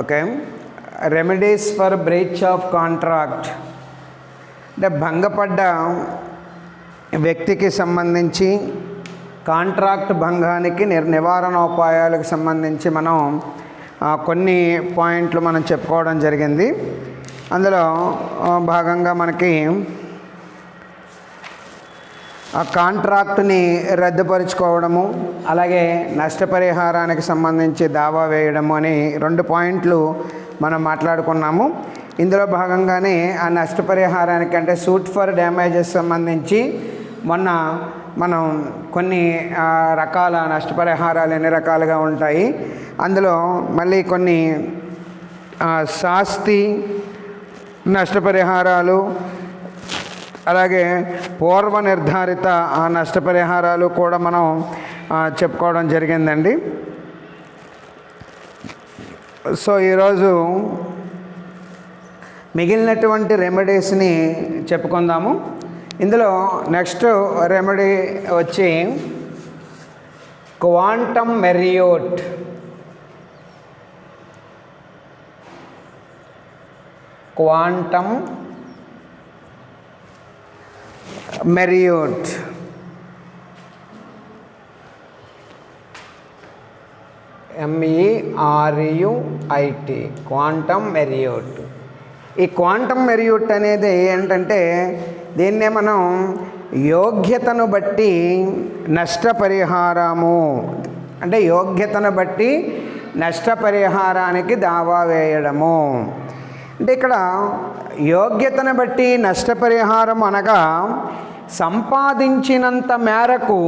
Okay, remedies for breach of contract అంటే భంగపడ్డ వ్యక్తికి సంబంధించి కాంట్రాక్ట్ భంగానికి నివారణోపాయాలకు సంబంధించి మనం కొన్ని పాయింట్లు మనం చెప్పుకోవడం జరిగింది. అందులో భాగంగా మనకి ఆ కాంట్రాక్ట్ని రద్దుపరుచుకోవడము, అలాగే నష్టపరిహారానికి సంబంధించి దావా వేయడము అని 2 పాయింట్లు మనం మాట్లాడుకున్నాము. ఇందులో భాగంగానే ఆ నష్టపరిహారానికి అంటే సూట్ ఫర్ డ్యామేజెస్ సంబంధించి మొన్న మనం కొన్ని రకాల నష్టపరిహారాలు ఎన్ని రకాలుగా ఉంటాయి, అందులో మళ్ళీ కొన్ని శాస్తి నష్టపరిహారాలు, అలాగే పూర్వ నిర్ధారిత నష్టపరిహారాలు కూడా మనం చెప్పుకోవడం జరిగిందండి. సో ఈరోజు మిగిలినటువంటి రెమెడీస్ని చెప్పుకుందాము. ఇందులో నెక్స్ట్ రెమెడీ వచ్చి quantum meruit. Quantum meruit MERUIT quantum meruit. ఈ క్వాంటమ్ మెరియోట్ అనేది ఏంటంటే దీన్నే మనం యోగ్యతను బట్టి నష్టపరిహారము అంటే యోగ్యతను బట్టి నష్టపరిహారానికి దావా వేయడము. అంటే ఇక్కడ యోగ్యతను బట్టి నష్టపరిహారం అనగా సంపాదించినంత మేరకు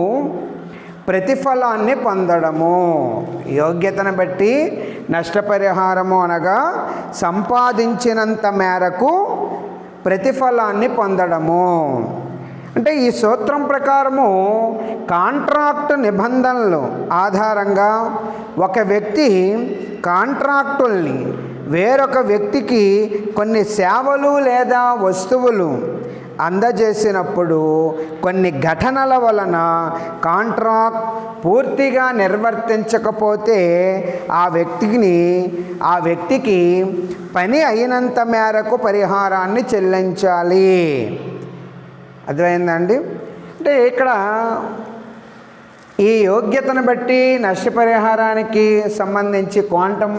ప్రతిఫలాన్ని పొందడము. యోగ్యతను బట్టి నష్టపరిహారము అనగా సంపాదించినంత మేరకు ప్రతిఫలాన్ని పొందడము. అంటే ఈ సూత్రం ప్రకారము కాంట్రాక్ట్ నిబంధనలు ఆధారంగా ఒక వ్యక్తి కాంట్రాక్టుల్ని వేరొక వ్యక్తికి కొన్ని సేవలు లేదా వస్తువులు అందజేసినప్పుడు కొన్ని ఘటనల వలన కాంట్రాక్ట్ పూర్తిగా నిర్వర్తించకపోతే ఆ వ్యక్తికి పని అయినంత మేరకు పరిహారాన్ని చెల్లించాలి. అర్థమైందండి? అంటే ఇక్కడ ఈ యోగ్యతను బట్టి నష్టపరిహారానికి సంబంధించి క్వాంటమ్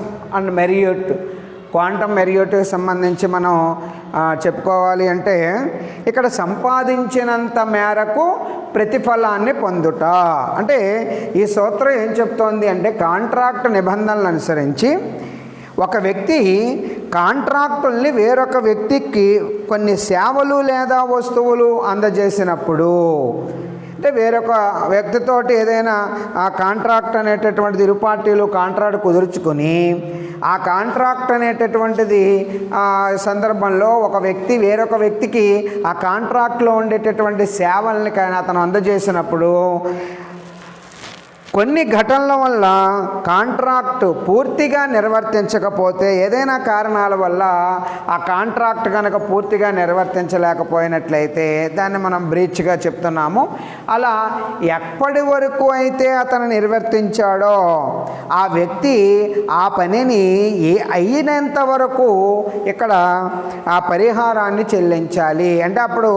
మెరియోట్కి సంబంధించి మనం చెప్పుకోవాలి అంటే ఇక్కడ సంపాదించినంత మేరకు ప్రతిఫలాన్ని పొందుట. అంటే ఈ సూత్రం ఏం చెప్తోంది అంటే కాంట్రాక్ట్ నిబంధనలను అనుసరించి ఒక వ్యక్తి కాంట్రాక్టుల్ని వేరొక వ్యక్తికి కొన్ని సేవలు లేదా వస్తువులు అందజేసినప్పుడు, అంటే వేరొక వ్యక్తితోటి ఏదైనా ఆ కాంట్రాక్ట్ అనేటటువంటిది ఇరు పార్టీలు కాంట్రాక్ట్ కుదుర్చుకొని ఆ కాంట్రాక్ట్ అనేటటువంటిది సందర్భంలో ఒక వ్యక్తి వేరొక వ్యక్తికి ఆ కాంట్రాక్ట్లో ఉండేటటువంటి సేవల్ని అతను అందజేసినప్పుడు కొన్ని ఘటనల వల్ల కాంట్రాక్ట్ పూర్తిగా నిర్వర్తించకపోతే, ఏదైనా కారణాల వల్ల ఆ కాంట్రాక్ట్ కనుక పూర్తిగా నిర్వర్తించలేకపోయినట్లయితే దాన్ని మనం బ్రీచ్గా చెప్తున్నాము. అలా ఎప్పటి వరకు అయితే అతను నిర్వర్తించాడో ఆ వ్యక్తి ఆ పనిని అయినంత వరకు ఇక్కడ ఆ పరిహారాన్ని చెల్లించాలి. అంటే అప్పుడు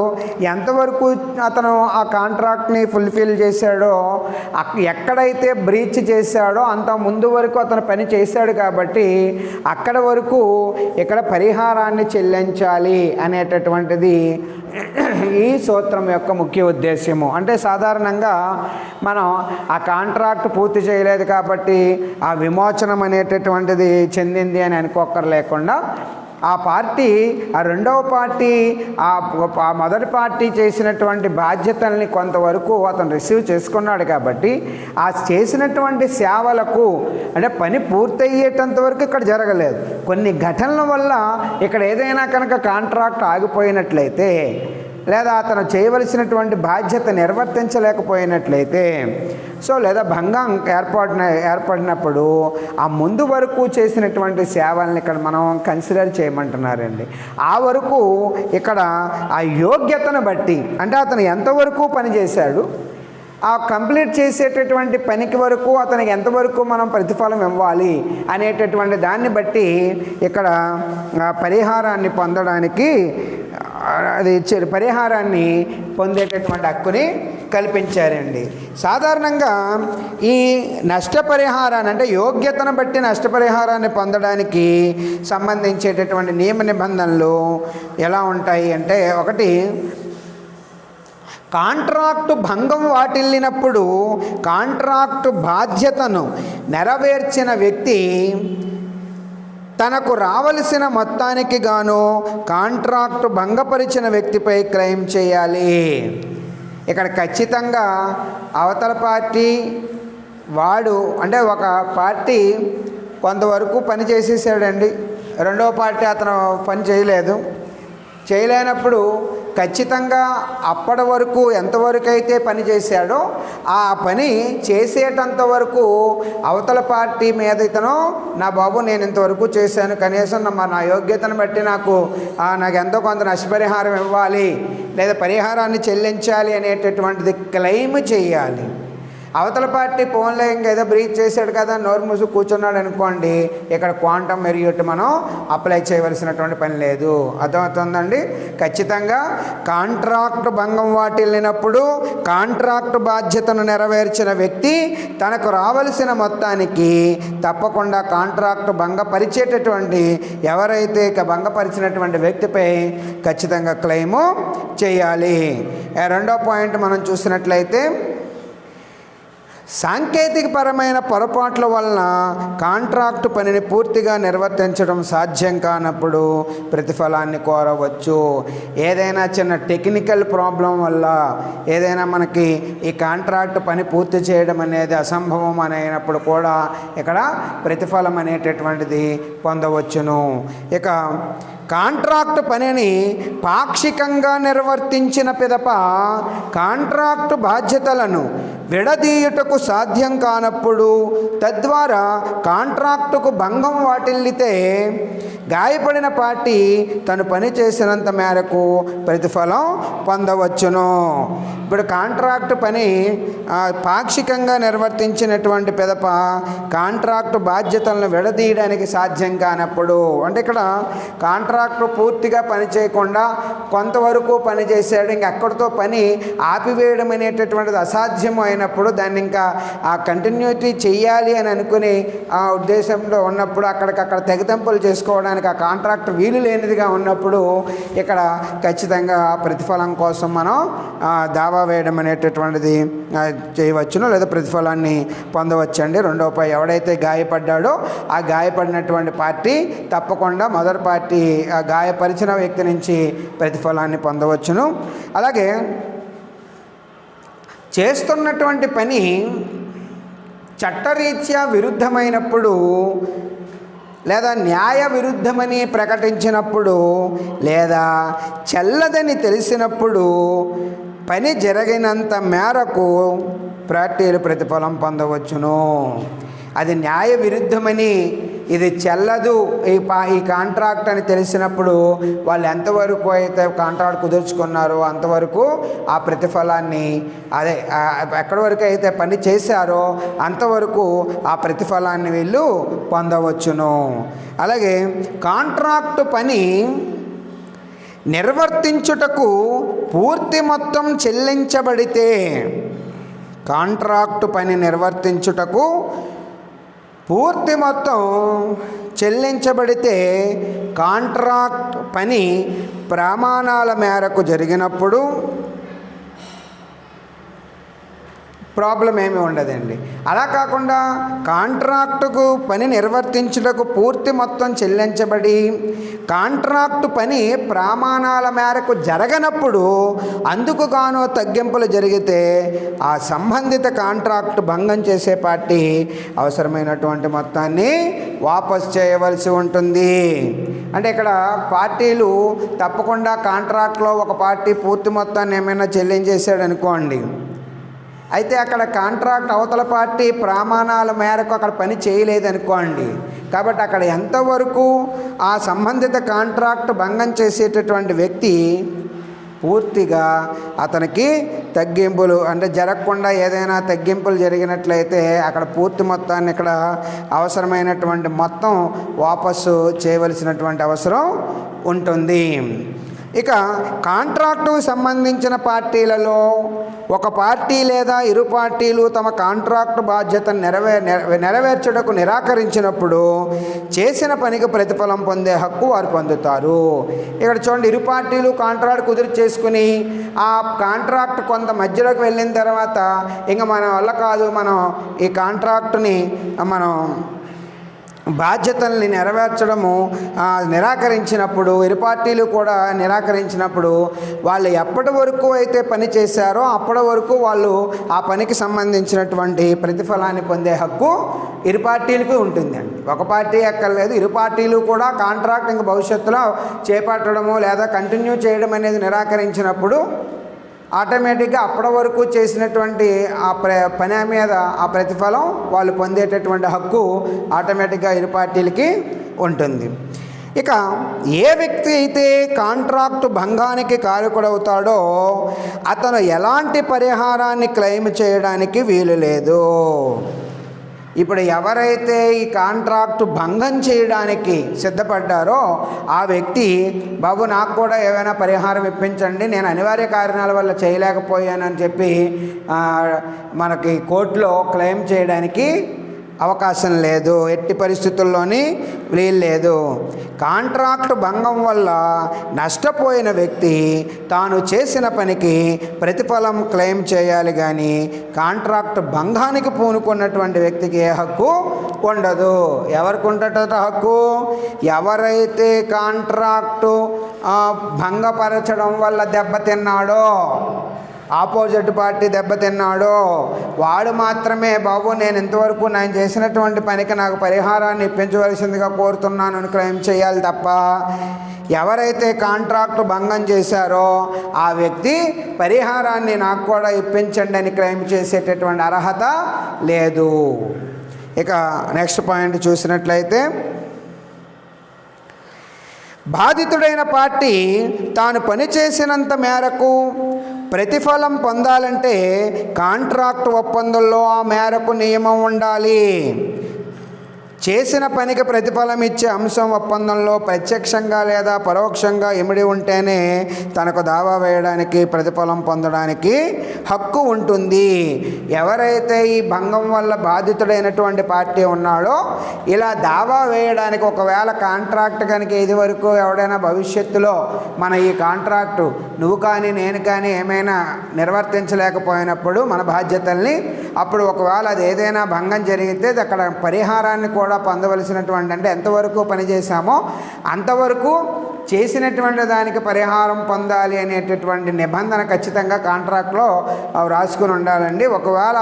ఎంతవరకు అతను ఆ కాంట్రాక్ట్ని ఫుల్ఫిల్ చేశాడో, ఎక్కడైతే బ్రీచ్ చేశాడో అంత ముందు వరకు అతను పని చేశాడు కాబట్టి అక్కడ వరకు ఇక్కడ పరిహారాన్ని చెల్లించాలి అనేటటువంటిది ఈ సూత్రం యొక్క ముఖ్య ఉద్దేశ్యము. అంటే సాధారణంగా మనం ఆ కాంట్రాక్ట్ పూర్తి చేయలేదు కాబట్టి ఆ విమోచనం అనేటటువంటిది చెందింది అని అనుకోకర్లేకుండా ఆ పార్టీ ఆ రెండవ పార్టీ ఆ మొదటి పార్టీ చేసినటువంటి బాధ్యతల్ని కొంతవరకు అతను రిసీవ్ చేసుకున్నాడు కాబట్టి ఆ చేసినటువంటి సేవలకు అంటే పని పూర్తయ్యేటంత వరకు ఇక్కడ జరగలేదు. కొన్ని ఘటనల వల్ల ఇక్కడ ఏదైనా కనుక కాంట్రాక్ట్ ఆగిపోయినట్లయితే లేదా అతను చేయవలసినటువంటి బాధ్యత నిర్వర్తించలేకపోయినట్లయితే లేదా భంగం ఏర్పడినప్పుడు ఆ ముందు వరకు చేసినటువంటి సేవల్ని ఇక్కడ మనం కన్సిడర్ చేయమంటున్నారండి. ఆ వరకు ఇక్కడ ఆ యోగ్యతను బట్టి అంటే అతను ఎంతవరకు పనిచేశాడు, ఆ కంప్లీట్ చేసేటటువంటి పనికి వరకు అతనికి ఎంతవరకు మనం ప్రతిఫలం ఇవ్వాలి అనేటటువంటి దాన్ని బట్టి ఇక్కడ పరిహారాన్ని పొందడానికి అది పరిహారాన్ని పొందేటటువంటి హక్కుని కల్పించారండి. సాధారణంగా ఈ నష్టపరిహారాన్ని అంటే యోగ్యతను బట్టి నష్టపరిహారాన్ని పొందడానికి సంబంధించేటటువంటి నియమ నిబంధనలు ఎలా ఉంటాయి అంటే, ఒకటి, కాంట్రాక్టు భంగం వాటిల్లినప్పుడు కాంట్రాక్టు బాధ్యతను నెరవేర్చిన వ్యక్తి తనకు రావలసిన మొత్తానికి గాను కాంట్రాక్టు భంగపరిచిన వ్యక్తిపై క్లెయిమ్ చేయాలి. ఇక్కడ ఖచ్చితంగా అవతల పార్టీ వాడు అంటే ఒక పార్టీ కొంతవరకు పని చేసేసాడండి, రెండవ పార్టీ అతను పని చేయలేనప్పుడు ఖచ్చితంగా అప్పటి వరకు ఎంతవరకు అయితే పని చేశాడో ఆ పని చేసేటంత వరకు అవతల పార్టీ మీద ఇతను, నా బాబు నేను ఇంతవరకు చేశాను, కనీసం నా యోగ్యతను బట్టి నాకు ఎంతో కొంత నష్టపరిహారం ఇవ్వాలి లేదా పరిహారాన్ని చెల్లించాలి అనేటటువంటిది క్లెయిమ్ చేయాలి. అవతల పార్టీ ఫోన్లో ఇంకేదో బ్రీచ్ చేశాడు కదా, నోరు మూసు కూర్చున్నాడు అనుకోండి, ఇక్కడ క్వాంటమ్ మెరిట్ మనం అప్లై చేయవలసినటువంటి పని లేదు. అర్థమవుతుందండి? ఖచ్చితంగా కాంట్రాక్ట్ భంగం వాటిల్లినప్పుడు కాంట్రాక్ట్ బాధ్యతను నెరవేర్చిన వ్యక్తి తనకు రావలసిన మొత్తానికి తప్పకుండా కాంట్రాక్ట్ భంగపరిచేటటువంటి ఎవరైతే భంగపరిచినటువంటి వ్యక్తిపై ఖచ్చితంగా క్లెయిము చేయాలి. రెండో పాయింట్ మనం చూసినట్లయితే, సాంకేతికపరమైన పొరపాట్ల వలన కాంట్రాక్టు పనిని పూర్తిగా నిర్వర్తించడం సాధ్యం కానప్పుడు ప్రతిఫలాన్ని కోరవచ్చు. ఏదైనా చిన్న టెక్నికల్ ప్రాబ్లం వల్ల ఏదైనా మనకి ఈ కాంట్రాక్టు పని పూర్తి చేయడం అనేది అసంభవం అయినప్పుడు కూడా ఇక్కడ ప్రతిఫలం అనేటటువంటిది పొందవచ్చును. ఇక కాంట్రాక్టు పనిని పాక్షికంగా నిర్వర్తించిన పిదప కాంట్రాక్టు బాధ్యతలను విడదీయుటకు సాధ్యం కానప్పుడు, తద్వారా కాంట్రాక్టుకు భంగం వాటిల్లితే గాయపడిన పార్టీ తను పని చేసినంత మేరకు ప్రతిఫలం పొందవచ్చును. ఇప్పుడు కాంట్రాక్టు పని పాక్షికంగా నిర్వర్తించినటువంటి పిదప కాంట్రాక్టు బాధ్యతలను విడదీయడానికి సాధ్యం కానప్పుడు, అంటే ఇక్కడ కాంట్రాక్టు పూర్తిగా పని చేయకుండా కొంతవరకు పని చేశాడు, ఇంక అక్కడితో పని ఆపివేయడం అనేటటువంటిది అసాధ్యం అయినప్పుడు దాన్ని ఇంకా ఆ కంటిన్యూటీ చెయ్యాలి అని అనుకుని ఆ ఉద్దేశంలో ఉన్నప్పుడు అక్కడికక్కడ తెగతెంపులు చేసుకోవడానికి ఆ కాంట్రాక్ట్ వీలు లేనిదిగా ఉన్నప్పుడు ఇక్కడ ఖచ్చితంగా ప్రతిఫలం కోసం మనం దావా వేయడం అనేటటువంటిది చేయవచ్చును, లేదా ప్రతిఫలాన్ని పొందవచ్చండి. రెండవ పై ఎవడైతే గాయపడ్డాడో ఆ గాయపడినటువంటి పార్టీ తప్పకుండా మొదటి పార్టీ ఆ గాయపరిచిన వ్యక్తి నుంచి ప్రతిఫలాన్ని పొందవచ్చును. అలాగే చేస్తున్నటువంటి పని చట్టరీత్యా విరుద్ధమైనప్పుడు లేదా న్యాయ విరుద్ధమని ప్రకటించినప్పుడు లేదా చెల్లదని తెలిసినప్పుడు పని జరిగినంత మేరకు పార్టీలు ప్రతిఫలం పొందవచ్చును. అది న్యాయ విరుద్ధమని, ఇది చెల్లదు ఈ కాంట్రాక్ట్ అని తెలిసినప్పుడు వాళ్ళు ఎంతవరకు అయితే కాంట్రాక్ట్ కుదుర్చుకున్నారో అంతవరకు ఆ ప్రతిఫలాన్ని, అదే ఎక్కడి వరకు అయితే పని చేశారో అంతవరకు ఆ ప్రతిఫలాన్ని వీళ్ళు పొందవచ్చును. అలాగే కాంట్రాక్టు పని నిర్వర్తించుటకు పూర్తి మొత్తం చెల్లించబడితే, కాంట్రాక్టు పని నిర్వర్తించుటకు పూర్తి మొత్తం చెల్లించబడితే కాంట్రాక్ట్ పని ప్రమాణాల మేరకు జరిగినప్పుడు ప్రాబ్లం ఏమీ ఉండదండి. అలా కాకుండా కాంట్రాక్టుకు పని నిర్వర్తించుటకు పూర్తి మొత్తం చెల్లించబడి కాంట్రాక్టు పని ప్రమాణాల మేరకు జరగనప్పుడు అందుకు గాను తగ్గింపులు జరిగితే ఆ సంబంధిత కాంట్రాక్టు భంగం చేసే పార్టీ అవసరమైనటువంటి మొత్తాన్ని వాపస్ చేయవలసి ఉంటుంది. అంటే ఇక్కడ పార్టీలు తప్పకుండా కాంట్రాక్ట్లో ఒక పార్టీ పూర్తి మొత్తాన్ని ఏమైనా చెల్లించేసాడు అనుకోండి, అయితే అక్కడ కాంట్రాక్ట్ అవతల పార్టీ ప్రమాణాల మేరకు అక్కడ పని చేయలేదనుకోండి, కాబట్టి అక్కడ ఎంతవరకు ఆ సంబంధిత కాంట్రాక్ట్ భంగం చేసేటటువంటి వ్యక్తి పూర్తిగా అతనికి తగ్గింపులు అంటే జరగకుండా ఏదైనా తగ్గింపులు జరిగినట్లయితే అక్కడ పూర్తి మొత్తాన్ని ఇక్కడ అవసరమైనటువంటి మొత్తం వాపసు చేయవలసినటువంటి అవసరం ఉంటుంది. ఇక కాంట్రాక్టుకు సంబంధించిన పార్టీలలో ఒక పార్టీ లేదా ఇరు పార్టీలు తమ కాంట్రాక్టు బాధ్యతను నెరవేర్చుటకు నిరాకరించినప్పుడు చేసిన పనికి ప్రతిఫలం పొందే హక్కు వారు పొందుతారు. ఇక్కడ చూడండి, ఇరు పార్టీలు కాంట్రాక్ట్ కుదిరి చేసుకుని ఆ కాంట్రాక్ట్ కొంత మధ్యలోకి వెళ్ళిన తర్వాత ఇంకా మన వల్ల కాదు, మనం ఈ కాంట్రాక్టుని మనం బాధ్యతల్ని నెరవేర్చడము నిరాకరించినప్పుడు, ఇరు పార్టీలు కూడా నిరాకరించినప్పుడు వాళ్ళు ఎప్పటి వరకు అయితే పని చేశారో అప్పటి వరకు వాళ్ళు ఆ పనికి సంబంధించినటువంటి ప్రతిఫలాన్ని పొందే హక్కు ఇరు పార్టీలకు ఉంటుందండి. ఒక పార్టీ ఎక్కర్లేదు, ఇరు పార్టీలు కూడా కాంట్రాక్ట్ ఇంక భవిష్యత్తులో చేపట్టడము లేదా కంటిన్యూ చేయడం అనేది నిరాకరించినప్పుడు ఆటోమేటిక్గా అప్పటి వరకు చేసినటువంటి ఆ పని మీద ఆ ప్రతిఫలం వాళ్ళు పొందేటటువంటి హక్కు ఆటోమేటిక్గా ఇరు పార్టీలకి ఉంటుంది. ఇక ఏ వ్యక్తి అయితే కాంట్రాక్టు భంగానికి కారకుడవుతాడో అతను ఎలాంటి పరిహారాన్ని క్లెయిమ్ చేయడానికి వీలు లేదు. ఇప్పుడు ఎవరైతే ఈ కాంట్రాక్టు భంగం చేయడానికి సిద్ధపడ్డారో ఆ వ్యక్తి, బాబు నాకు కూడా ఏమైనా పరిహారం ఇప్పించండి, నేను అనివార్య కారణాల వల్ల చేయలేకపోయానని చెప్పి మనకి కోర్టులో క్లెయిమ్ చేయడానికి అవకాశం లేదు, ఎట్టి పరిస్థితుల్లోని వీలు లేదు. కాంట్రాక్టు భంగం వల్ల నష్టపోయిన వ్యక్తి తాను చేసిన పనికి ప్రతిఫలం క్లెయిమ్ చేయాలి, కానీ కాంట్రాక్టు భంగానికి పూనుకున్నటువంటి వ్యక్తికి ఏ హక్కు ఉండదు. ఎవరికి ఉండట హక్కు? ఎవరైతే కాంట్రాక్టు భంగపరచడం వల్ల దెబ్బతిన్నాడో, ఆపోజిట్ పార్టీ దెబ్బతిన్నాడో వాడు మాత్రమే, బాబు నేను ఇంతవరకు నేను చేసినటువంటి పనికి నాకు పరిహారాన్ని ఇప్పించవలసిందిగా కోరుతున్నాను అని క్లెయిమ్ చేయాలి తప్ప, ఎవరైతే కాంట్రాక్టు భంగం చేశారో ఆ వ్యక్తి పరిహారాన్ని నాకు కూడా ఇప్పించండి అని క్లెయిమ్ చేసేటటువంటి అర్హత లేదు. ఇక నెక్స్ట్ పాయింట్ చూసినట్లయితే, బాధితుడైన పార్టీ తాను పనిచేసినంత మేరకు ప్రతిఫలం పొందాలంటే కాంట్రాక్ట్ ఒప్పందంలో ఆ మేరకు నియమం ఉండాలి. చేసిన పనికి ప్రతిఫలం ఇచ్చే అంశం ఒప్పందంలో ప్రత్యక్షంగా లేదా పరోక్షంగా ఇమిడి ఉంటేనే తనకు దావా వేయడానికి, ప్రతిఫలం పొందడానికి హక్కు ఉంటుంది. ఎవరైతే ఈ భంగం వల్ల బాధితుడైనటువంటి పార్టీ ఉన్నాడో ఇలా దావా వేయడానికి, ఒకవేళ కాంట్రాక్ట్ కనుక ఇదివరకు ఎవడైనా భవిష్యత్తులో మన ఈ కాంట్రాక్టు నువ్వు కానీ నేను కానీ ఏమైనా నిర్వర్తించలేకపోయినప్పుడు మన బాధ్యతల్ని, అప్పుడు ఒకవేళ అది ఏదైనా భంగం జరిగితే అక్కడ పరిహారాన్ని కూడా పొందవలసినటువంటి, అంటే ఎంతవరకు పనిచేసామో అంతవరకు చేసినటువంటి దానికి పరిహారం పొందాలి అనేటటువంటి నిబంధన ఖచ్చితంగా కాంట్రాక్ట్లో రాసుకుని ఉండాలండి. ఒకవేళ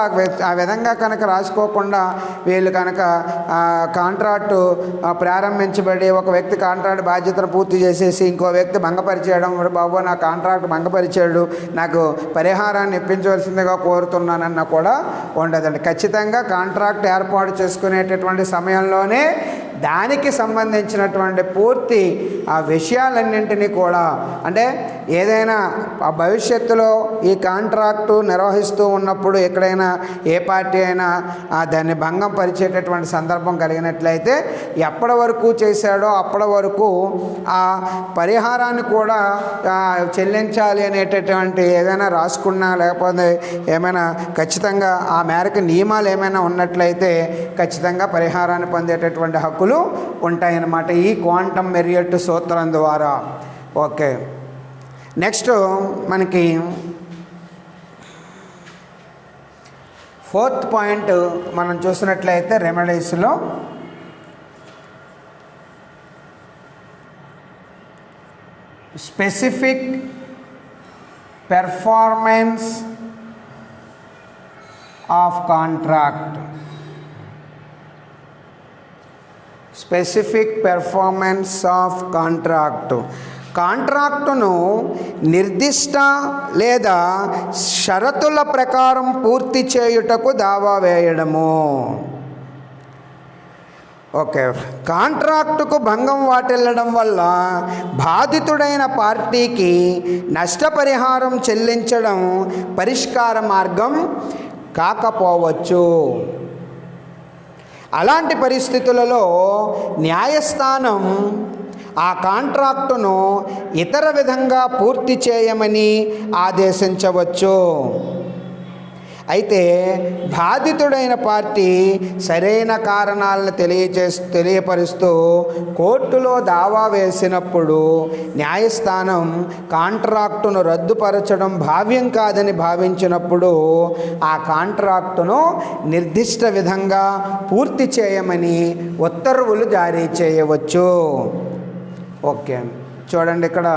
ఆ విధంగా కనుక రాసుకోకుండా వీళ్ళు కనుక కాంట్రాక్టు ప్రారంభించబడి ఒక వ్యక్తి కాంట్రాక్ట్ బాధ్యతను పూర్తి చేసేసి ఇంకో వ్యక్తి భంగపరిచేయడం, బాబు నా కాంట్రాక్ట్ భంగపరిచాడు నాకు పరిహారాన్ని ఇప్పించవలసిందిగా కోరుతున్నానన్న కూడా ఉండదండి. ఖచ్చితంగా కాంట్రాక్ట్ ఏర్పాటు చేసుకునేటటువంటి సమయంలోనే దానికి సంబంధించినటువంటి పూర్తి ఆ విషయాలన్నింటినీ కూడా, అంటే ఏదైనా ఆ భవిష్యత్తులో ఈ కాంట్రాక్టు నిర్వహిస్తూ ఉన్నప్పుడు ఎక్కడైనా ఏ పార్టీ అయినా దాన్ని భంగం పరిచేటటువంటి సందర్భం కలిగినట్లయితే ఎప్పటి వరకు చేశాడో అప్పటి వరకు ఆ పరిహారాన్ని కూడా చెల్లించాలి అనేటటువంటి ఏదైనా రాసుకున్నా, లేకపోతే ఏమైనా ఖచ్చితంగా ఆ మేరకు నియమాలు ఏమైనా ఉన్నట్లయితే ఖచ్చితంగా పరిహారాన్ని పొందేటటువంటి హక్కులు ఉంటాయన్నమాట ఈ క్వాంటమ్ మెరియట్ సూత్రం ద్వారా. ఓకే, నెక్స్ట్ మనకి 4th పాయింట్ మనం చూసినట్లయితే రెమెడీస్లో specific performance of contract. Specific performance of కాంట్రాక్టును నిర్దిష్ట లేదా షరతుల ప్రకారం పూర్తి చేయుటకు దావా వేయడము. ఓకే, కాంట్రాక్టుకు భంగం వాటిల్లడం వల్ల బాధితుడైన పార్టీకి నష్టపరిహారం చెల్లించడం పరిష్కార మార్గం కాకపోవచ్చు. అలాంటి పరిస్థితులలో న్యాయస్థానం ఆ కాంట్రాక్టును ఇతర విధంగా పూర్తి చేయమని ఆదేశించవచ్చు. అయితే బాధితుడైన పార్టీ సరైన కారణాలను తెలియపరుస్తూ కోర్టులో దావా వేసినప్పుడు న్యాయస్థానం కాంట్రాక్టును రద్దుపరచడం భావ్యం కాదని భావించినప్పుడు ఆ కాంట్రాక్టును నిర్దిష్ట విధంగా పూర్తి చేయమని ఉత్తర్వులు జారీ చేయవచ్చు. ఓకే, చూడండి ఇక్కడ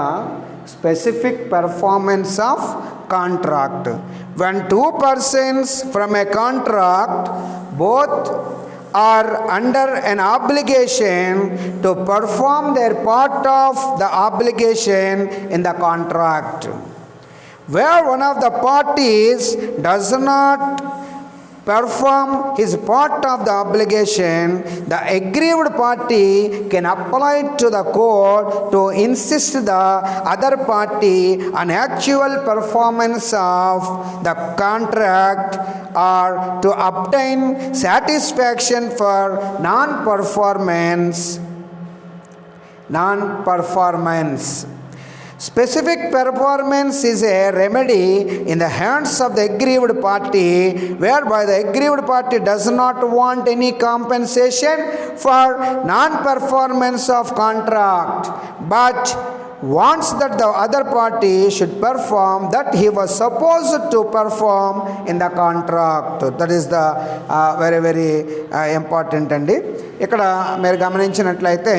specific performance of contract. When two persons from a contract both are under an obligation to perform their part of the obligation in the contract, where one of the parties does not perform his part of the obligation, the aggrieved party can apply to the court to insist the other party on actual performance of the contract or to obtain satisfaction for non-performance. Specific performance is a remedy in the hands of the aggrieved party, whereby the aggrieved party does not want any compensation for non-performance of contract, but wants that the other party should perform that he was supposed to perform in the contract. That is the very important అండి. ఇక్కడ మీరు గమనించినట్లయితే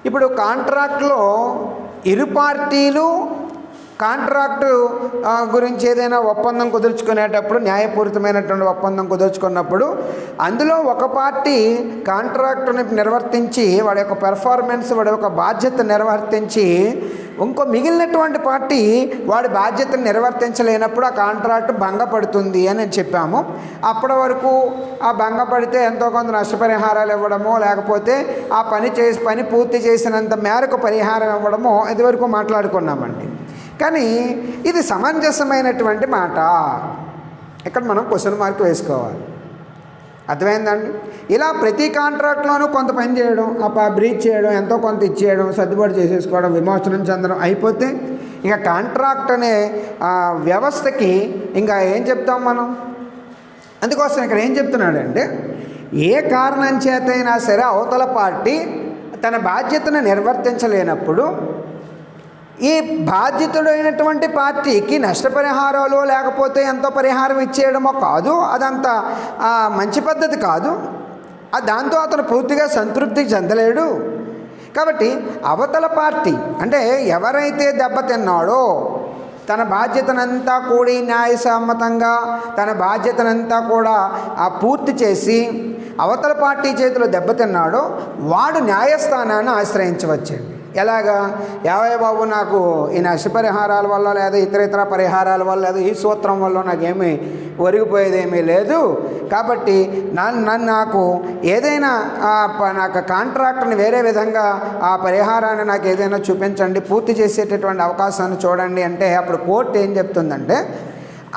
ఇప్పుడు కాంట్రాక్ట్లో ఇరు పార్టీలు contract గురించి ఏదైనా ఒప్పందం కుదుర్చుకునేటప్పుడు, న్యాయపూరితమైనటువంటి ఒప్పందం కుదుర్చుకున్నప్పుడు అందులో ఒక పార్టీ కాంట్రాక్టుని నిర్వర్తించి వాడి యొక్క పెర్ఫార్మెన్స్, వాడి యొక్క బాధ్యత నిర్వర్తించి ఇంకో మిగిలినటువంటి పార్టీ వాడి బాధ్యతను నిర్వర్తించలేనప్పుడు ఆ కాంట్రాక్ట్ భంగపడుతుంది అని చెప్పాము. అప్పటి వరకు ఆ భంగపడితే ఎంతో కొంత నష్టపరిహారాలు ఇవ్వడమో, లేకపోతే ఆ పని పూర్తి చేసినంత మేరకు పరిహారం ఇవ్వడమో ఇదివరకు మాట్లాడుకున్నామండి. కానీ ఇది సమంజసమైనటువంటి మాట. ఇక్కడ మనం క్వశ్చన్ మార్క్ వేసుకోవాలి. అర్థమైందండి? ఇలా ప్రతి కాంట్రాక్ట్లోనూ కొంత పని చేయడం, బ్రీచ్ చేయడం, ఎంతో కొంత ఇచ్చేయడం, సర్దుబాటు చేసేసుకోవడం, విమోచనం చెందడం అయిపోతే ఇక కాంట్రాక్ట్ అనే వ్యవస్థకి ఇంకా ఏం చెప్తాం మనం? అందుకోసం ఇక్కడ ఏం చెప్తున్నాడంటే, ఏ కారణం చేతైనా సరే అవతల పార్టీ తన బాధ్యతను నిర్వర్తించలేనప్పుడు ఈ బాధ్యతుడైనటువంటి పార్టీకి నష్టపరిహారాలు లేకపోతే ఎంతో పరిహారం ఇచ్చేయడమో కాదు, అదంతా మంచి పద్ధతి కాదు. దాంతో అతను పూర్తిగా సంతృప్తి చెందలేడు. కాబట్టి అవతల పార్టీ అంటే ఎవరైతే దెబ్బతిన్నాడో తన బాధ్యతనంతా కూడి న్యాయసమ్మతంగా తన బాధ్యతనంతా కూడా పూర్తి చేసి అవతల పార్టీ చేతిలో దెబ్బతిన్నాడో వాడు న్యాయస్థానాన్ని ఆశ్రయించవచ్చండి. ఎలాగా? యావయ్య బాబు, నాకు ఈ నష్టపరిహారాల వల్ల లేదా ఇతర పరిహారాల వల్ల లేదా ఈ సూత్రం వల్ల నాకేమీ ఒరిగిపోయేదేమీ లేదు, కాబట్టి నాకు ఏదైనా నాకు కాంట్రాక్ట్ని వేరే విధంగా ఆ పరిహారాన్ని నాకు ఏదైనా చూపించండి, పూర్తి చేసేటటువంటి అవకాశాన్ని చూడండి అంటే అప్పుడు కోర్టు ఏం చెప్తుందంటే,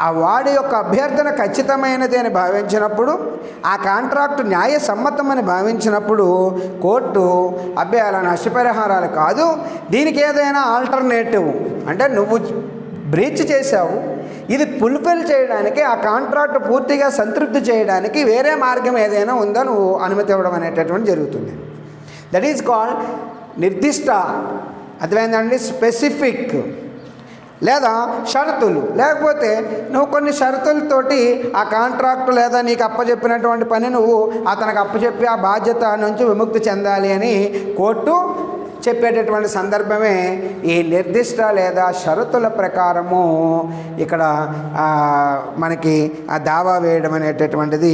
ఆ వాడి యొక్క అభ్యర్థన ఖచ్చితమైనది అని భావించినప్పుడు, ఆ కాంట్రాక్టు న్యాయసమ్మతమని భావించినప్పుడు కోర్టు అలా నష్టపరిహారాలు కాదు, దీనికి ఏదైనా ఆల్టర్నేటివ్ అంటే నువ్వు బ్రీచ్ చేశావు, ఇది ఫుల్ఫిల్ చేయడానికి, ఆ కాంట్రాక్ట్ పూర్తిగా సంతృప్తి చేయడానికి వేరే మార్గం ఏదైనా ఉందో నువ్వు అనుమతి ఇవ్వడం అనేటటువంటి జరుగుతుంది. దట్ ఈజ్ కాల్డ్ నిర్దిష్ట. అర్థమైందండి? స్పెసిఫిక్ లేదా షరతులు, లేకపోతే నువ్వు కొన్ని షరతులతోటి ఆ కాంట్రాక్టు లేదా నీకు అప్పచెప్పినటువంటి పని నువ్వు అతనికి అప్పచెప్పి ఆ బాధ్యత నుంచి విముక్తి చెందాలి అని కోర్టు చెప్పేటటువంటి సందర్భమే ఈ నిర్దిష్ట లేదా షరతుల ప్రకారము ఇక్కడ మనకి ఆ దావా వేయడం అనేటటువంటిది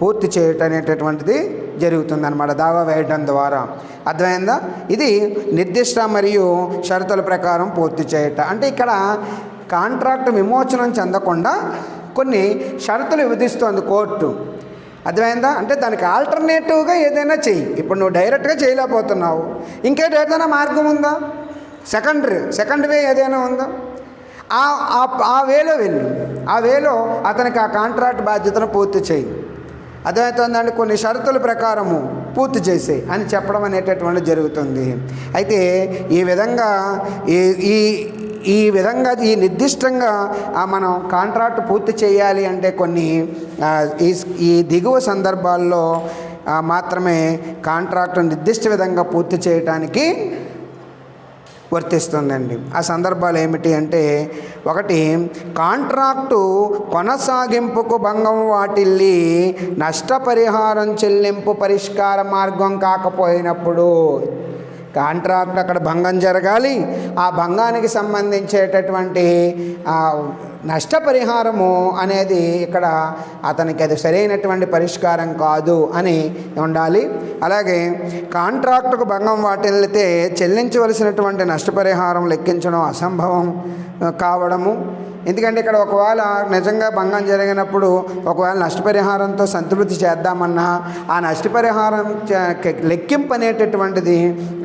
పూర్తి చేయటం అనేటటువంటిది జరుగుతుందన్నమాట, దావా వేయడం ద్వారా. అర్థమైందా? ఇది నిర్దిష్ట మరియు షరతుల ప్రకారం పూర్తి చేయటం అంటే ఇక్కడ కాంట్రాక్ట్ విమోచనం చెందకుండా కొన్ని షరతులు విధిస్తోంది కోర్టు. అర్థమైందా? అంటే దానికి ఆల్టర్నేటివ్గా ఏదైనా చెయ్యి. ఇప్పుడు నువ్వు డైరెక్ట్గా చేయలేకపోతున్నావు, ఇంకేదైనా మార్గం ఉందా? సెకండ్ వే ఏదైనా ఉందా? ఆ వేలో వెళ్ళు, ఆ వేలో అతనికి ఆ కాంట్రాక్ట్ బాధ్యతను పూర్తి చేయి. అర్థమవుతుందండి? కొన్ని షరతుల ప్రకారము పూర్తి చేసే అని చెప్పడం అనేటటువంటి జరుగుతుంది. అయితే ఈ విధంగా ఈ నిర్దిష్టంగా మనం కాంట్రాక్ట్ పూర్తి చేయాలి అంటే కొన్ని ఈ దిగువ సందర్భాల్లో మాత్రమే కాంట్రాక్ట్ నిర్దిష్ట విధంగా పూర్తి చేయటానికి వర్తిస్తుందండి. ఆ సందర్భాలు ఏమిటి అంటే, ఒకటి, కాంట్రాక్టు కొనసాగింపుకు భంగం వాటిల్లి నష్టపరిహారం చెల్లింపు పరిష్కార మార్గం కాకపోయినప్పుడు. కాంట్రాక్ట్ అక్కడ భంగం జరగాలి, ఆ భంగానికి సంబంధించేటటువంటి నష్టపరిహారము అనేది ఇక్కడ అతనికి అది సరైనటువంటి పరిష్కారం కాదు అని ఉండాలి. అలాగే కాంట్రాక్టుకు భంగం వాటిల్లితే చెల్లించవలసినటువంటి నష్టపరిహారం లెక్కించడం అసంభవం కావడము. ఎందుకంటే ఇక్కడ ఒకవేళ నిజంగా భంగం జరిగినప్పుడు ఒకవేళ నష్టపరిహారంతో సంతృప్తి చేద్దామన్నా ఆ నష్టపరిహారం లెక్కింపు అనేటటువంటిది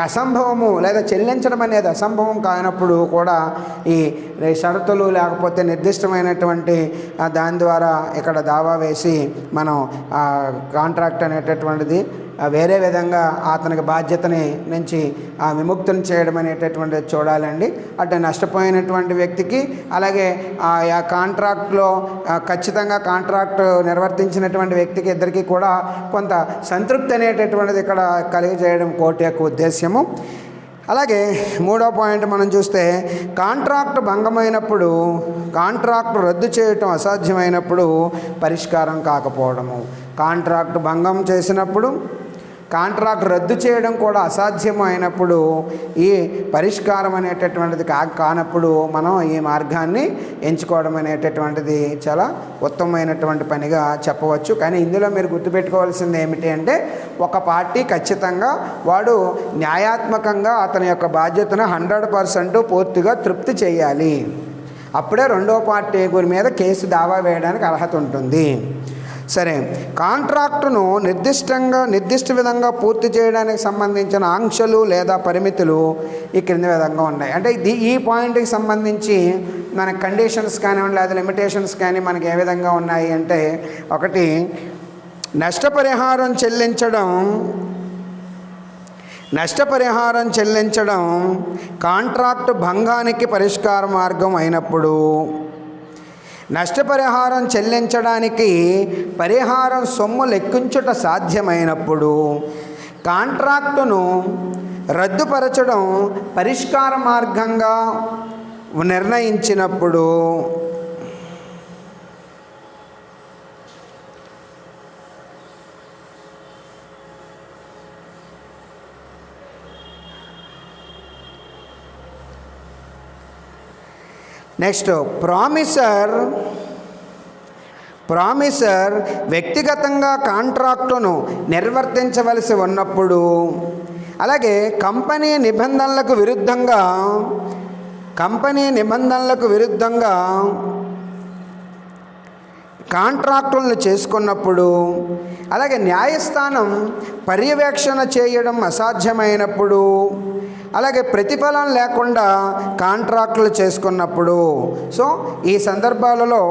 అసంభవము లేదా చెల్లించడం అనేది అసంభవం కానప్పుడు కూడా ఈ షరతులు లేకపోతే నిర్దిష్టమైనటువంటి దాని ద్వారా ఇక్కడ దావా వేసి మనం కాంట్రాక్ట్ అనేటటువంటిది వేరే విధంగా అతనికి బాధ్యతని నుంచి విముక్తిని చేయడం అనేటటువంటిది చూడాలండి. అంటే నష్టపోయినటువంటి వ్యక్తికి అలాగే ఆ కాంట్రాక్ట్లో ఖచ్చితంగా కాంట్రాక్ట్ నిర్వర్తించినటువంటి వ్యక్తికి ఇద్దరికి కూడా కొంత సంతృప్తి అనేటటువంటిది ఇక్కడ కలిగజేయడం కోర్టు యొక్క ఉద్దేశ్యము. అలాగే మూడో పాయింట్ మనం చూస్తే, కాంట్రాక్ట్ భంగమైనప్పుడు కాంట్రాక్ట్ రద్దు చేయటం అసాధ్యమైనప్పుడు పరిష్కారం కాకపోవడము. కాంట్రాక్ట్ భంగం చేసినప్పుడు కాంట్రాక్ట్ రద్దు చేయడం కూడా అసాధ్యం అయినప్పుడు ఈ పరిష్కారం అనేటటువంటిది కానప్పుడు మనం ఈ మార్గాన్ని ఎంచుకోవడం అనేటటువంటిది చాలా ఉత్తమమైనటువంటి పనిగా చెప్పవచ్చు. కానీ ఇందులో మీరు గుర్తుపెట్టుకోవాల్సింది ఏమిటి అంటే, ఒక పార్టీ ఖచ్చితంగా వాడు న్యాయాత్మకంగా అతని యొక్క బాధ్యతను 100% పూర్తిగా తృప్తి చేయాలి. అప్పుడే రెండో పార్టీ గురి మీద కేసు దావా వేయడానికి అర్హత ఉంటుంది. సరే, కాంట్రాక్టును నిర్దిష్ట విధంగా పూర్తి చేయడానికి సంబంధించిన ఆంక్షలు లేదా పరిమితులు ఈ క్రింది విధంగా ఉన్నాయి. అంటే ఈ పాయింట్కి సంబంధించి మన కండిషన్స్ కానివ్వండి లేదా లిమిటేషన్స్ కానీ మనకి ఏ విధంగా ఉన్నాయి అంటే, ఒకటి, నష్టపరిహారం చెల్లించడం కాంట్రాక్టు భంగానికి పరిష్కార మార్గం అయినప్పుడు, నష్టపరిహారం చెల్లించడానికి పరిహారం సొమ్ము లెక్కించుట సాధ్యమైనప్పుడు, కాంట్రాక్టును రద్దుపరచడం పరిష్కార మార్గంగా నిర్ణయించినప్పుడు, నెక్స్ట్, ప్రామిసర్ వ్యక్తిగతంగా కాంట్రాక్టును నిర్వర్తించవలసి ఉన్నప్పుడు, అలాగే కంపెనీ నిబంధనలకు విరుద్ధంగా కాంట్రాక్టులను చేసుకున్నప్పుడు, అలాగే న్యాయస్థానం పర్యవేక్షణ చేయడం అసాధ్యమైనప్పుడు, అలాగే ప్రతిఫలం లేకుండా కాంట్రాక్టులు చేసుకున్నప్పుడు. సో ఈ సందర్భాలలో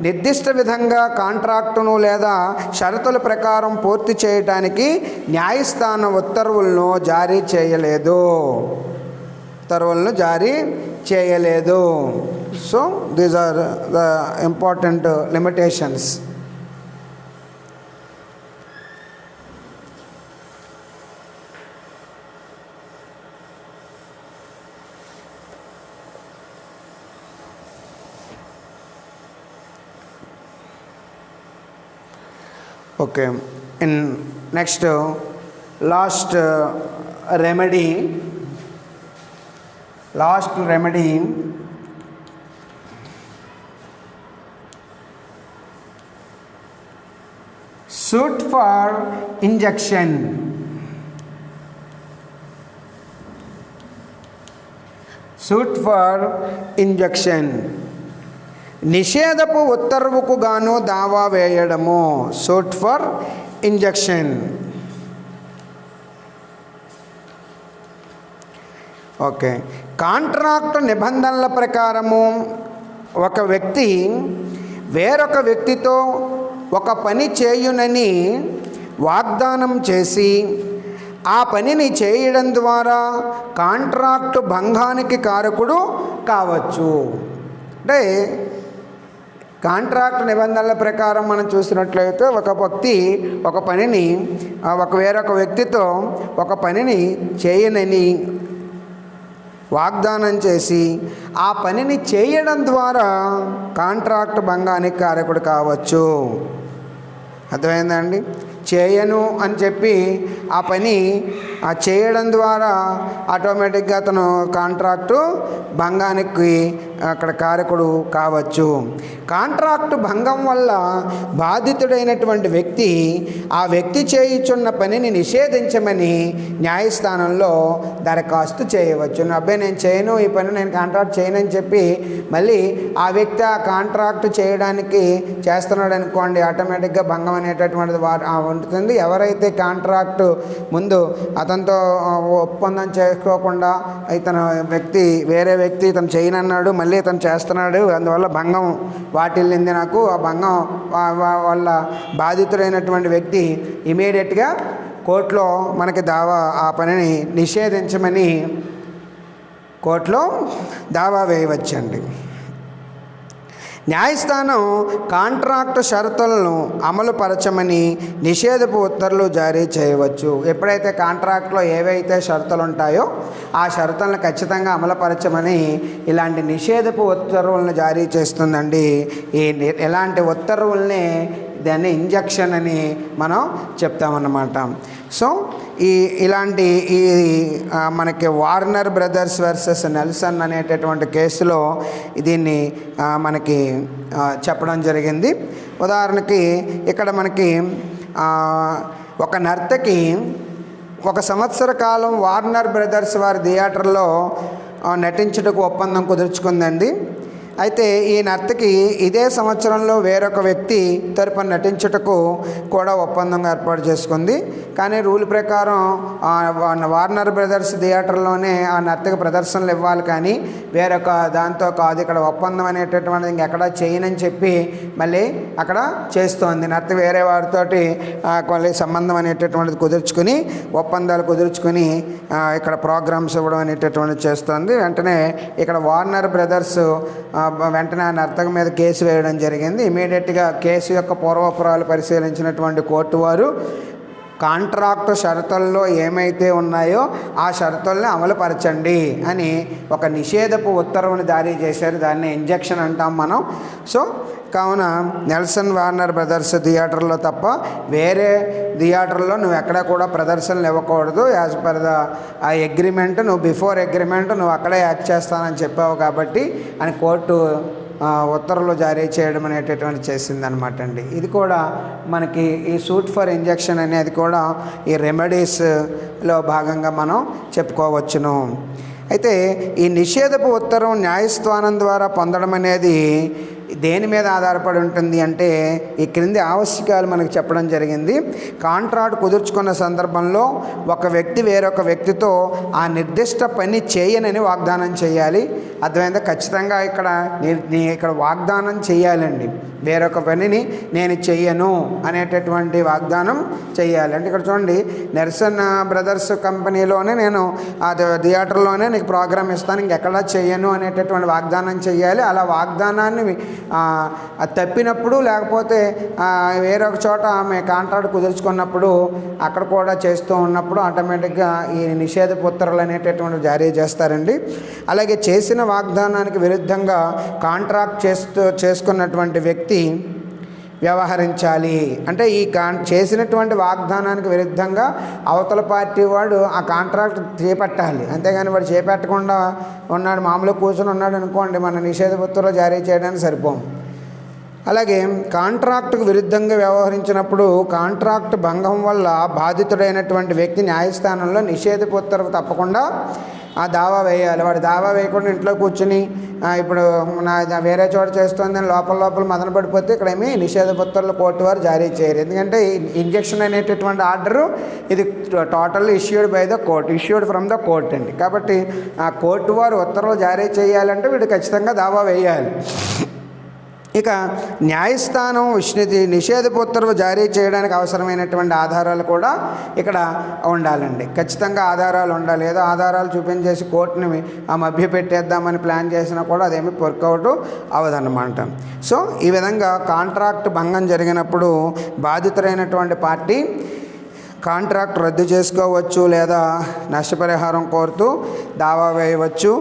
నిర్దిష్ట విధంగా కాంట్రాక్టును లేదా షరతుల ప్రకారం పూర్తి చేయడానికి న్యాయస్థానం ఉత్తర్వులను జారీ చేయలేదు. So these are the important limitations. Okay, in next last remedy, suit for injunction. నిషేధపు ఉత్తర్వుకు గాను దావా వేయడము, suit for injunction. Okay. Contract నిబంధనల ప్రకారము ఒక వ్యక్తి వేరొక వ్యక్తితో ఒక పని చేయునని వాగ్దానం చేసి ఆ పనిని చేయడం ద్వారా కాంట్రాక్టు భంగానికి కారకుడు కావచ్చు. అంటే కాంట్రాక్ట్ నిబంధనల ప్రకారం మనం చూసినట్లయితే ఒక వ్యక్తి ఒక పనిని వేరొక వ్యక్తితో ఒక పనిని చేయనని వాగ్దానం చేసి ఆ పనిని చేయడం ద్వారా కాంట్రాక్ట్ భంగానికి కారకుడు కావచ్చు. అర్థమైందండి? చేయను అని చెప్పి ఆ పని చేయడం ద్వారా ఆటోమేటిక్గా అతను కాంట్రాక్టు భంగానికి అక్కడ కారకుడు కావచ్చు. కాంట్రాక్టు భంగం వల్ల బాధితుడైనటువంటి వ్యక్తి ఆ వ్యక్తి చేయుచున్న పనిని నిషేధించమని న్యాయస్థానంలో దరఖాస్తు చేయవచ్చు. అబ్బాయి నేను చేయను, ఈ పని నేను కాంట్రాక్ట్ చేయనని చెప్పి మళ్ళీ ఆ వ్యక్తి ఆ కాంట్రాక్ట్ చేయడానికి చేస్తున్నాడు అనుకోండి, ఆటోమేటిక్గా భంగం అనేటటువంటిది ఉంటుంది. ఎవరైతే కాంట్రాక్టు ముందు అతనితో ఒప్పందం చేసుకోకుండా వేరే వ్యక్తి ఇతను చేయనన్నాడు, మళ్ళీ ఇతను చేస్తున్నాడు, అందువల్ల భంగం వాటిల్లింది నాకు, ఆ భంగం వల్ల బాధితుడైనటువంటి వ్యక్తి ఇమీడియట్గా కోర్టులో మనకి ఆ పనిని నిషేధించమని కోర్టులో దావా వేయవచ్చండి. న్యాయస్థానం కాంట్రాక్టు షరతులను అమలుపరచమని నిషేధపు ఉత్తర్వులు జారీ చేయవచ్చు. ఎప్పుడైతే కాంట్రాక్ట్లో ఏవైతే షరతులు ఉంటాయో ఆ షరతులను ఖచ్చితంగా అమలుపరచమని ఇలాంటి నిషేధపు ఉత్తర్వులను జారీ చేస్తుందండి. ఇలాంటి ఉత్తర్వుల్ని దాన్ని ఇంజక్షన్ అని మనం చెప్తామన్నమాట. సో ఇలాంటి మనకి వార్నర్ బ్రదర్స్ వర్సెస్ నెల్సన్ అనేటటువంటి కేసులో దీన్ని మనకి చెప్పడం జరిగింది. ఉదాహరణకి ఇక్కడ మనకి ఒక నర్తకి 1 సంవత్సర కాలం వార్నర్ బ్రదర్స్ వారి థియేటర్లో నటించుటకు ఒప్పందం కుదుర్చుకుందండి. అయితే ఈ నర్తకి ఇదే సంవత్సరంలో వేరొక వ్యక్తి తరపున నటించుటకు కూడా ఒప్పందం ఏర్పాటు చేసుకుంది. కానీ రూల్ ప్రకారం వార్నర్ బ్రదర్స్ థియేటర్లోనే ఆ నర్తకి ప్రదర్శనలు ఇవ్వాలి, కానీ వేరొక దాంతో కాదు. ఇక్కడ ఒప్పందం అనేటటువంటిది ఇంకెక్కడా చేయనని చెప్పి మళ్ళీ అక్కడ చేస్తోంది. నర్తకి వేరే వారితోటి కొన్ని సంబంధం అనేటటువంటిది కుదుర్చుకుని ఒప్పందాలు కుదుర్చుకుని ఇక్కడ ప్రోగ్రామ్స్ ఇవ్వడం అనేటటువంటిది చేస్తోంది. వెంటనే ఇక్కడ వార్నర్ బ్రదర్స్ వెంటనే ఆ నర్తక మీద కేసు వేయడం జరిగింది. ఇమీడియట్గా కేసు యొక్క పూర్వపురాలు పరిశీలించినటువంటి కోర్టు వారు కాంట్రాక్టు షరతుల్లో ఏమైతే ఉన్నాయో ఆ షరతుల్ని అమలుపరచండి అని ఒక నిషేధపు ఉత్తర్వుని జారీ చేశారు. దాన్ని ఇంజక్షన్ అంటాం మనం. సో కావున నెల్సన్ వార్నర్ బ్రదర్స్ థియేటర్లో తప్ప వేరే థియేటర్లో నువ్వు ఎక్కడ కూడా ప్రదర్శనలు ఇవ్వకూడదు. యాజ్ పర్ ద ఆ అగ్రిమెంట్, నువ్వు బిఫోర్ అగ్రిమెంట్ నువ్వు అక్కడే యాక్ట్ చేస్తానని చెప్పావు కాబట్టి అని కోర్టు ఉత్తర్వులు జారీ చేయడం అనేటటువంటి చేసిందనమాట అండి. ఇది కూడా మనకి ఈ సూట్ ఫర్ ఇంజెక్షన్ అనేది కూడా ఈ రెమెడీస్లో భాగంగా మనం చెప్పుకోవచ్చును. అయితే ఈ నిషేధపు ఉత్తర్వు న్యాయస్థానం ద్వారా పొందడం అనేది దేని మీద ఆధారపడి ఉంటుంది అంటే ఈ క్రింది ఆవశ్యకాలు మనకు చెప్పడం జరిగింది. కాంట్రాక్ట్ కుదుర్చుకున్న సందర్భంలో ఒక వ్యక్తి వేరొక వ్యక్తితో ఆ నిర్దిష్ట పని చేయనని వాగ్దానం చేయాలి. అర్థమైందా? ఖచ్చితంగా ఇక్కడ వాగ్దానం చేయాలండి. వేరొక పనిని నేను చెయ్యను అనేటటువంటి వాగ్దానం చేయాలి. అంటే ఇక్కడ చూడండి, నెల్సన్ బ్రదర్స్ కంపెనీలోనే నేను ఆ థియేటర్లోనే నీకు ప్రోగ్రామ్ ఇస్తాను, ఇంకెక్కడా చెయ్యను అనేటటువంటి వాగ్దానం చేయాలి. అలా వాగ్దానాన్ని తప్పినప్పుడు లేకపోతే వేరొక చోట ఆమె కాంట్రాక్ట్ కుదుర్చుకున్నప్పుడు అక్కడ కూడా చేస్తూ ఉన్నప్పుడు ఆటోమేటిక్గా ఈ నిషేధపు ఉత్తర్వులు అనేటటువంటి జారీ చేస్తారండి. అలాగే చేసిన వాగ్దానానికి విరుద్ధంగా కాంట్రాక్ట్ చేసుకున్నటువంటి వ్యక్తి వ్యవహరించాలి. అంటే చేసినటువంటి వాగ్దానానికి విరుద్ధంగా అవతల పార్టీ వాడు ఆ కాంట్రాక్ట్ చేపట్టాలి. అంతేగాని వాడు చేపట్టకుండా ఉన్నాడు, మామూలుగా కూర్చొని ఉన్నాడు అనుకోండి, మన నిషేధ ఉత్తర్వులు జారీ చేయడానికి సరిపోం. అలాగే కాంట్రాక్టుకు విరుద్ధంగా వ్యవహరించినప్పుడు కాంట్రాక్ట్ భంగం వల్ల బాధితుడైనటువంటి వ్యక్తి న్యాయస్థానంలో నిషేధపు ఉత్తర్వు తప్పకుండా దావా వేయాలి. వాడు దావా వేయకుండా ఇంట్లో కూర్చుని ఇప్పుడు నా వేరే చోట చేస్తుందని లోపల మదన పడిపోతే ఇక్కడేమి నిషేధ ఉత్తర్వులు కోర్టు వారు జారీ చేయరు. ఎందుకంటే ఇంజెక్షన్ అనేటటువంటి ఆర్డరు ఇది total issued by the court, issued from the court అండి. కాబట్టి ఆ కోర్టు వారు ఉత్తర్వులు జారీ చేయాలంటే వీడు ఖచ్చితంగా దావా వేయాలి. ఇక న్యాయస్థానం నిషేధపు ఉత్తర్వు జారీ చేయడానికి అవసరమైనటువంటి ఆధారాలు కూడా ఇక్కడ ఉండాలండి. ఖచ్చితంగా ఆధారాలు ఉండాలి. ఏదో ఆధారాలు చూపించేసి కోర్టుని మభ్య పెట్టేద్దామని ప్లాన్ చేసినా కూడా అదేమి వర్కౌట్ అవ్వదన్నమాట. సో ఈ విధంగా కాంట్రాక్ట్ భంగం జరిగినప్పుడు బాధితులైనటువంటి పార్టీ కాంట్రాక్ట్ రద్దు చేసుకోవచ్చు, లేదా నష్టపరిహారం కోరుతూ దావా వేయవచ్చు,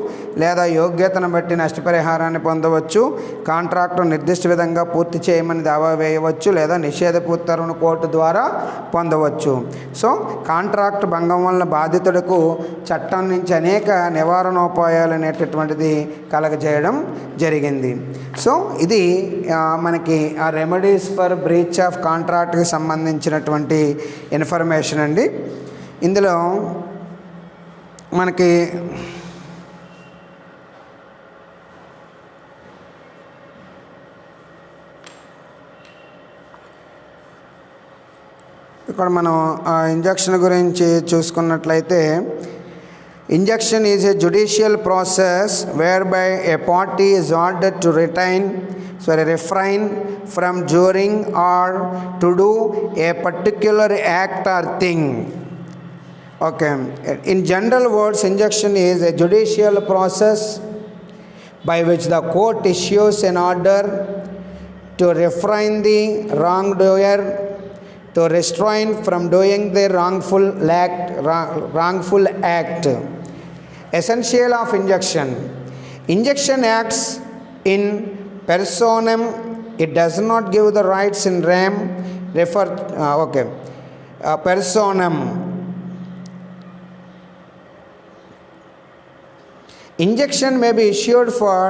లేదా యోగ్యతను బట్టి నష్టపరిహారాన్ని పొందవచ్చు. కాంట్రాక్టు నిర్దిష్ట విధంగా పూర్తి చేయమని దావా వేయవచ్చు, లేదా నిషేధపు ఉత్తర్వును కోర్టు ద్వారా పొందవచ్చు. సో కాంట్రాక్ట్ భంగం వలన బాధితులకు చట్టం నుంచి అనేక నివారణోపాయాలు అనేటటువంటిది కలగజేయడం జరిగింది. సో ఇది మనకి ఆ రెమెడీస్ ఫర్ బ్రీచ్ ఆఫ్ కాంట్రాక్ట్కి సంబంధించినటువంటి ఇన్ఫర్మేషన్ అండి. ఇందులో మనకి ఇక్కడ మనం ఇంజక్షన్ గురించి చూసుకున్నట్లయితే, injection is a judicial process whereby a party is ordered to refrain from doing or to do a particular act or thing. Okay. In general words, injunction is a judicial process by which the court issues an order to refrain the wrongdoer, to restrain from doing the wrongful act. Essential of injunction. Injunction acts in personam. It does not give the rights in rem. Personam. Injunction may be issued for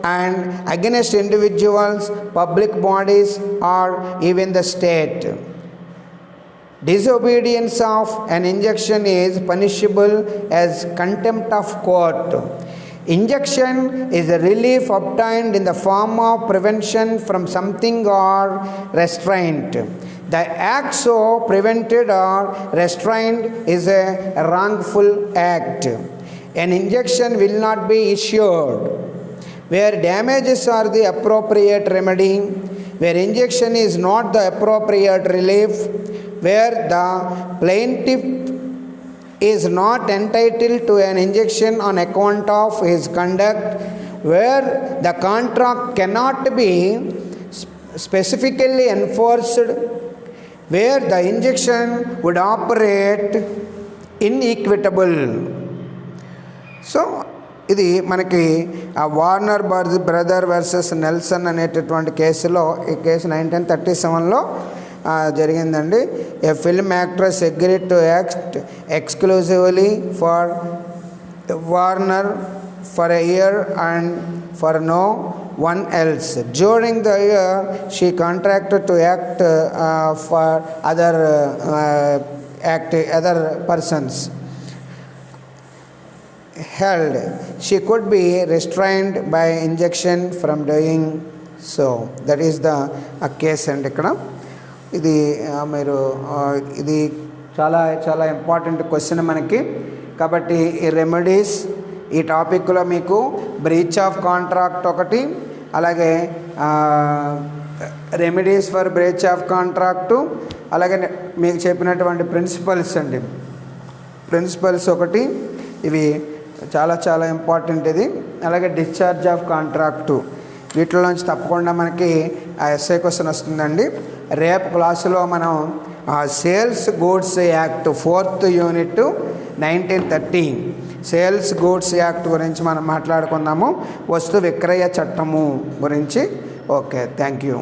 and against individuals, public bodies, or even the state. Disobedience of an injunction is punishable as contempt of court. Injunction is a relief obtained in the form of prevention from something or restraint. The act so prevented or restrained is a wrongful act. An injunction will not be issued where damages are the appropriate remedy, where injunction is not the appropriate relief, where the plaintiff is not entitled to an injunction on account of his conduct, where the contract cannot be specifically enforced, where the injunction would operate inequitable. So ఇది మనకి ఆ Warner brother versus Nelson అనేటటువంటి కేసులో, ఈ కేసు 1937లో జరిగిందండి. A film actress agreed to act exclusively for Warner for a year and for no one else. During the year she contracted to act for other persons. Held she could be restrained by injunction from doing so. That is the case. And ikkada ఇది మీరు ఇది చాలా చాలా important question మనకి. కాబట్టి ఈ remedies ఈ టాపిక్లో మీకు బ్రీచ్ ఆఫ్ కాంట్రాక్ట్ ఒకటి, అలాగే remedies for breach of contract, అలాగే మీకు చెప్పినటువంటి ప్రిన్సిపల్స్ అండి, ప్రిన్సిపల్స్ ఒకటి, ఇవి చాలా చాలా ఇంపార్టెంట్. ఇది అలాగే డిశ్చార్జ్ ఆఫ్ కాంట్రాక్టు, వీటిలోంచి తప్పకుండా మనకి ఆ ఎస్ఐ క్వశ్చన్ వస్తుందండి. రేపు క్లాసులో మనం sales goods act 4th unit 1930 sales goods act గురించి మనం మాట్లాడుకుందాము, వస్తు విక్రయ చట్టము గురించి. Okay, thank you.